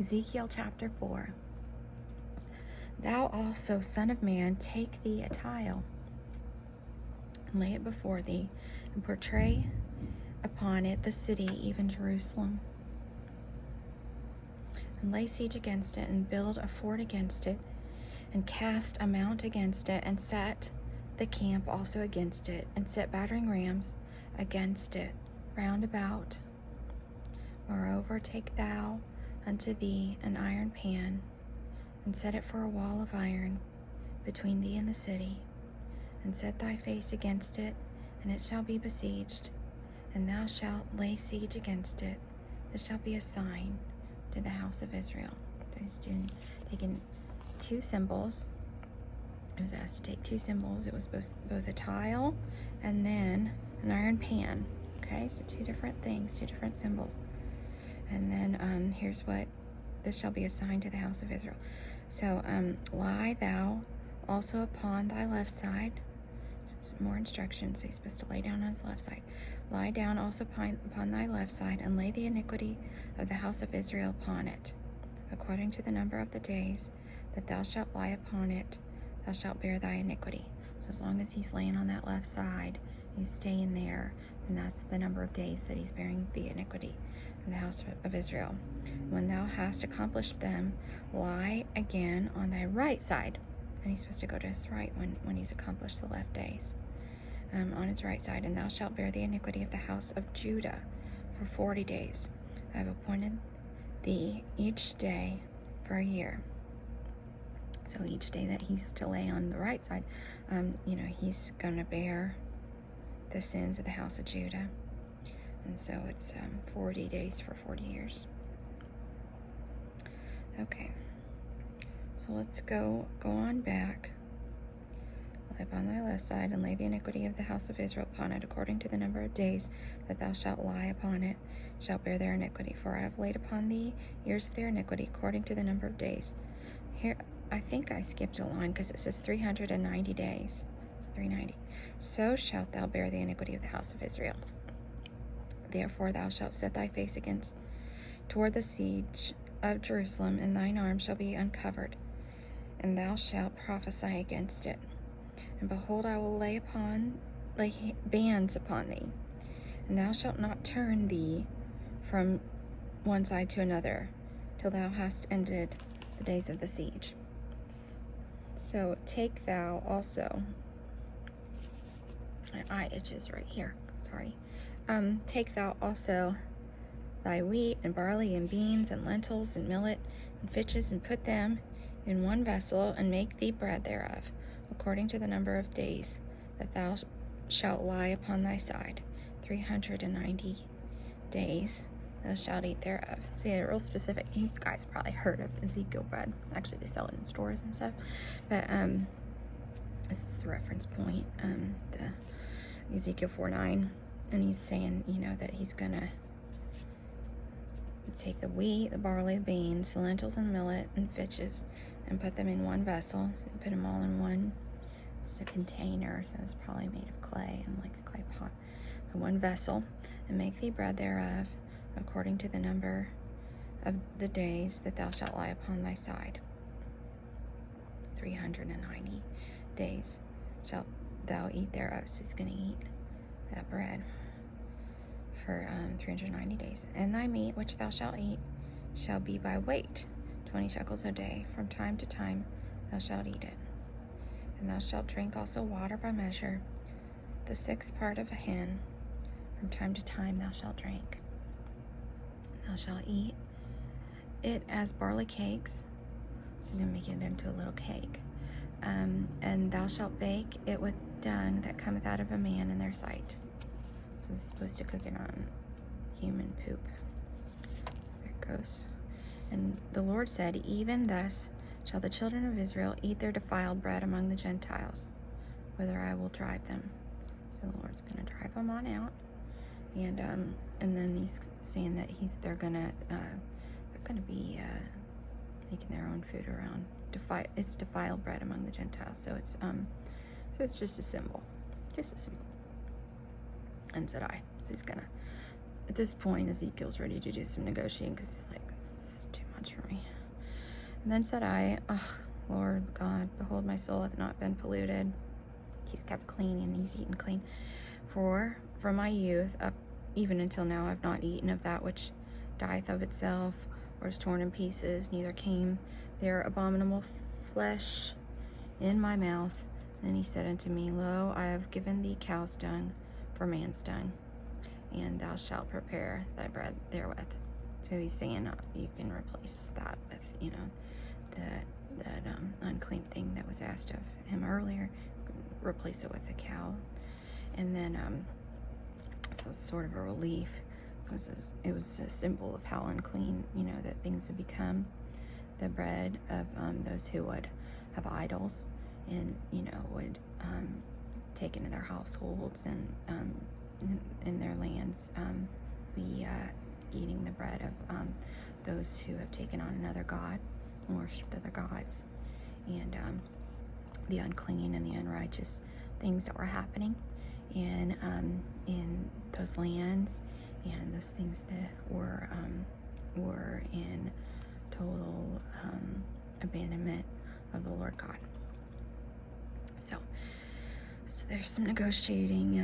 Ezekiel chapter 4. Thou also, son of man, take thee a tile, and lay it before thee, and portray upon it the city, even Jerusalem. And lay siege against it, and build a fort against it, and cast a mount against it, and set the camp also against it, and set battering rams against it round about. Moreover, take thou unto thee an iron pan, and set it for a wall of iron between thee and the city, and set thy face against it, and it shall be besieged, and thou shalt lay siege against it. This shall be a sign to the house of Israel. He's taken two symbols. It was asked to take two symbols. It was both a tile and then an iron pan. Okay, so two different things, two different symbols. And then here's what this shall be a sign to the house of Israel. So lie thou also upon thy left side. So more instructions. So he's supposed to lay down on his left side. Lie down also upon thy left side, and lay the iniquity of the house of Israel upon it. According to the number of the days that thou shalt lie upon it, thou shalt bear thy iniquity. So as long as he's laying on that left side, he's staying there, and that's the number of days that he's bearing the iniquity of the house of Israel. When thou hast accomplished them, lie again on thy right side. And he's supposed to go to his right when he's accomplished the left days. On his right side, and thou shalt bear the iniquity of the house of Judah for 40 days. I have appointed thee each day for a year. So each day that he's to lay on the right side, he's going to bear the sins of the house of Judah. And so it's 40 days for 40 years. Okay. So let's go on back. Lie upon thy left side, and lay the iniquity of the house of Israel upon it, according to the number of days that thou shalt lie upon it, shalt bear their iniquity. For I have laid upon thee years of their iniquity, according to the number of days. Here, I think I skipped a line, because it says 390 days. So 390. So shalt thou bear the iniquity of the house of Israel. Therefore thou shalt set thy face toward the siege of Jerusalem, and thine arm shall be uncovered, and thou shalt prophesy against it. And behold, I will lay bands upon thee, and thou shalt not turn thee from one side to another, till thou hast ended the days of the siege. So take thou also, my eye itches right here, sorry. Take thou also thy wheat and barley and beans and lentils and millet and fitches, and put them in one vessel, and make thee bread thereof, according to the number of days that thou shalt lie upon thy side. 390 days thou shalt eat thereof. So yeah, real specific. You guys probably heard of Ezekiel bread. Actually, they sell it in stores and stuff. But this is the reference point, the Ezekiel 4:9, and he's saying, that he's gonna take the wheat, the barley, the beans, the lentils, and millet, and fitches, and put them in one vessel. So put them all in one. It's a container, so it's probably made of clay, and like a clay pot. One vessel, and make thee bread thereof, according to the number of the days that thou shalt lie upon thy side. 390 days shalt thou eat thereof. So he's going to eat that bread for 390 days. And thy meat which thou shalt eat shall be by weight, 20 shekels a day. From time to time thou shalt eat it. And thou shalt drink also water by measure, the 6th part of a hin. From time to time thou shalt drink. Thou shalt eat it as barley cakes. So you're going to make it into a little cake. And thou shalt bake it with dung that cometh out of a man in their sight. So this is supposed to cook it on human poop. There it goes. And the Lord said, even thus shall the children of Israel eat their defiled bread among the Gentiles, whither I will drive them. So the Lord's going to drive them on out. And then he's saying that they're gonna be making their own food around. It's defiled bread among the Gentiles. So it's just a symbol, And said I. So he's gonna. At this point, Ezekiel's ready to do some negotiating, because he's like, this is too much for me. And then said I, Lord God, behold, my soul hath not been polluted. He's kept clean, and he's eaten clean. For from my youth up even until now I've not eaten of that which dieth of itself, or is torn in pieces, neither came there abominable flesh in my mouth. Then he said unto me, Lo, I have given thee cow's dung for man's dung, and thou shalt prepare thy bread therewith. So he's saying you can replace that with, that unclean thing that was asked of him earlier. Replace it with a cow. And then so it's sort of a relief, because it was a symbol of how unclean, that things have become. The bread of those who would have idols and, would take into their households and in their lands, be eating the bread of those who have taken on another god, worshipped other gods, and the unclean and the unrighteous things that were happening in those lands, and those things that were in total abandonment of the Lord God. So there's some negotiating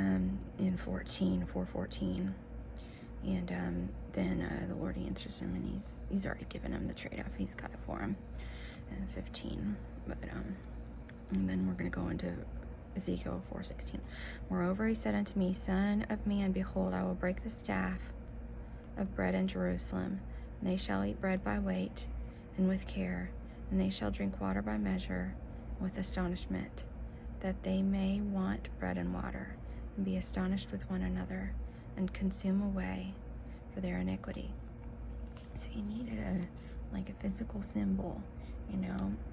in 4:14, and then the Lord answers him, and he's already given him the trade-off. He's got it for him in 15, but and then we're going to go into Ezekiel 4:16. Moreover, he said unto me, Son of man, behold, I will break the staff of bread in Jerusalem, and they shall eat bread by weight and with care, and they shall drink water by measure with astonishment, that they may want bread and water, and be astonished with one another, and consume away for their iniquity. So he needed a physical symbol,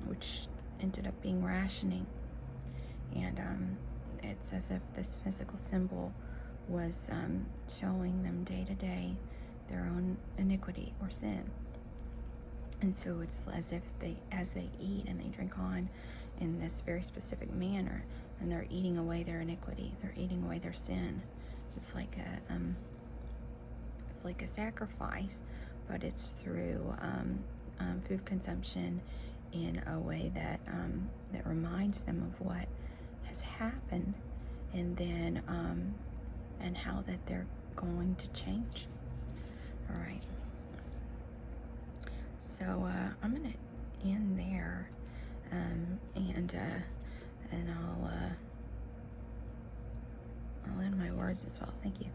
which ended up being rationing. And it's as if this physical symbol was showing them day to day their own iniquity or sin. And so it's as if as they eat and they drink on in this very specific manner, and they're eating away their iniquity, they're eating away their sin. It's like a sacrifice, but it's through food consumption in a way that that reminds them of what has happened, and then and how that they're going to change. All right. So I'm gonna end there, and I'll end my words as well. Thank you.